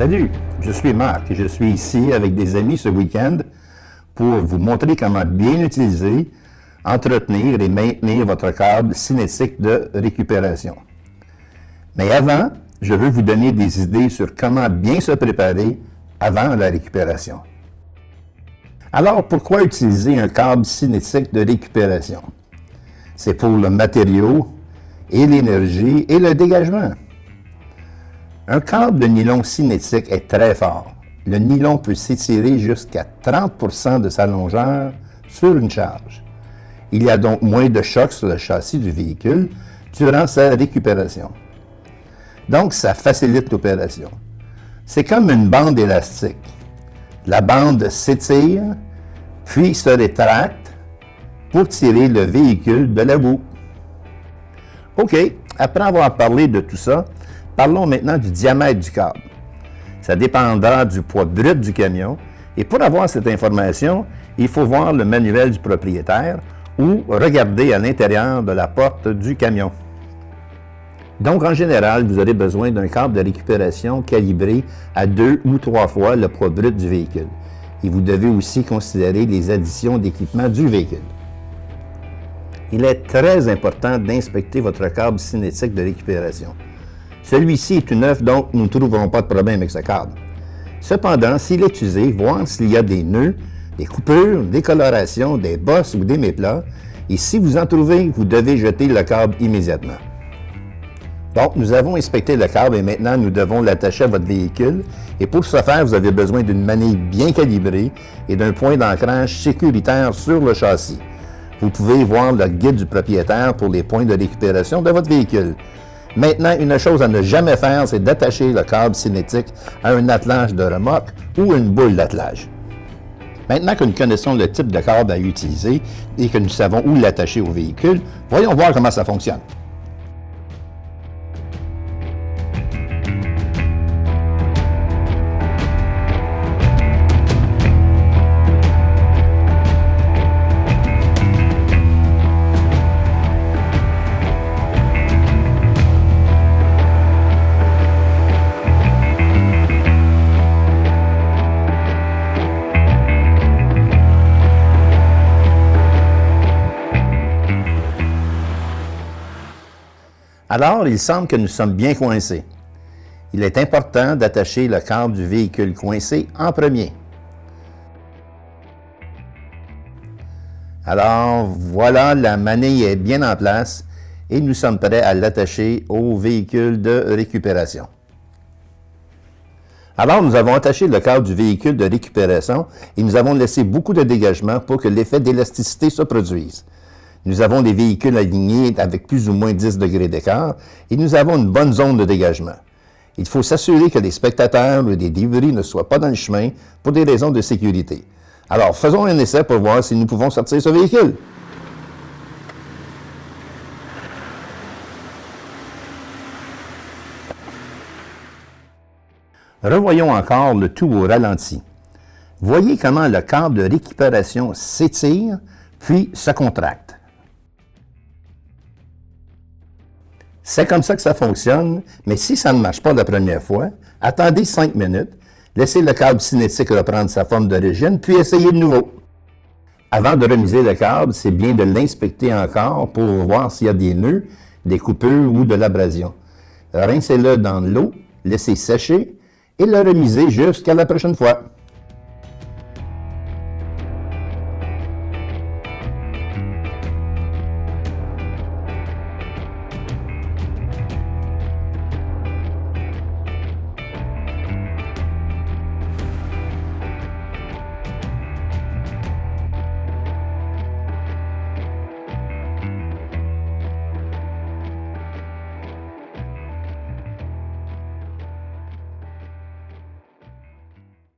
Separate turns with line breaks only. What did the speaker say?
Salut, je suis Marc et je suis ici avec des amis ce week-end pour vous montrer comment bien utiliser, entretenir et maintenir votre câble cinétique de récupération. Mais avant, je veux vous donner des idées sur comment bien se préparer avant la récupération. Alors, pourquoi utiliser un câble cinétique de récupération? C'est pour le matériau et l'énergie et le dégagement. Un câble de nylon cinétique est très fort. Le nylon peut s'étirer jusqu'à 30% de sa longueur sur une charge. Il y a donc moins de choc sur le châssis du véhicule durant sa récupération. Donc, ça facilite l'opération. C'est comme une bande élastique. La bande s'étire, puis se rétracte pour tirer le véhicule de la boue. OK, après avoir parlé de tout ça, parlons maintenant du diamètre du câble. Ça dépendra du poids brut du camion et pour avoir cette information, il faut voir le manuel du propriétaire ou regarder à l'intérieur de la porte du camion. Donc, en général, vous aurez besoin d'un câble de récupération calibré à 2 ou 3 fois le poids brut du véhicule. Et vous devez aussi considérer les additions d'équipement du véhicule. Il est très important d'inspecter votre câble cinétique de récupération. Celui-ci est tout neuf, donc nous ne trouverons pas de problème avec ce câble. Cependant, s'il est usé, voir s'il y a des nœuds, des coupures, des colorations, des bosses ou des méplats, et si vous en trouvez, vous devez jeter le câble immédiatement. Donc, nous avons inspecté le câble et maintenant nous devons l'attacher à votre véhicule. Et pour ce faire, vous avez besoin d'une manille bien calibrée et d'un point d'ancrage sécuritaire sur le châssis. Vous pouvez voir le guide du propriétaire pour les points de récupération de votre véhicule. Maintenant, une chose à ne jamais faire, c'est d'attacher le câble cinétique à un attelage de remorque ou une boule d'attelage. Maintenant que nous connaissons le type de câble à utiliser et que nous savons où l'attacher au véhicule, voyons voir comment ça fonctionne. Alors, il semble que nous sommes bien coincés. Il est important d'attacher le câble du véhicule coincé en premier. Alors, voilà, la manille est bien en place et nous sommes prêts à l'attacher au véhicule de récupération. Alors, nous avons attaché le câble du véhicule de récupération et nous avons laissé beaucoup de dégagement pour que l'effet d'élasticité se produise. Nous avons des véhicules alignés avec plus ou moins 10 degrés d'écart et nous avons une bonne zone de dégagement. Il faut s'assurer que les spectateurs ou des débris ne soient pas dans le chemin pour des raisons de sécurité. Alors, faisons un essai pour voir si nous pouvons sortir ce véhicule. Revoyons encore le tout au ralenti. Voyez comment le câble de récupération s'étire puis se contracte. C'est comme ça que ça fonctionne, mais si ça ne marche pas la première fois, attendez 5 minutes, laissez le câble cinétique reprendre sa forme d'origine, puis essayez de nouveau. Avant de remiser le câble, c'est bien de l'inspecter encore pour voir s'il y a des nœuds, des coupures ou de l'abrasion. Rincez-le dans l'eau, laissez sécher et le remisez jusqu'à la prochaine fois.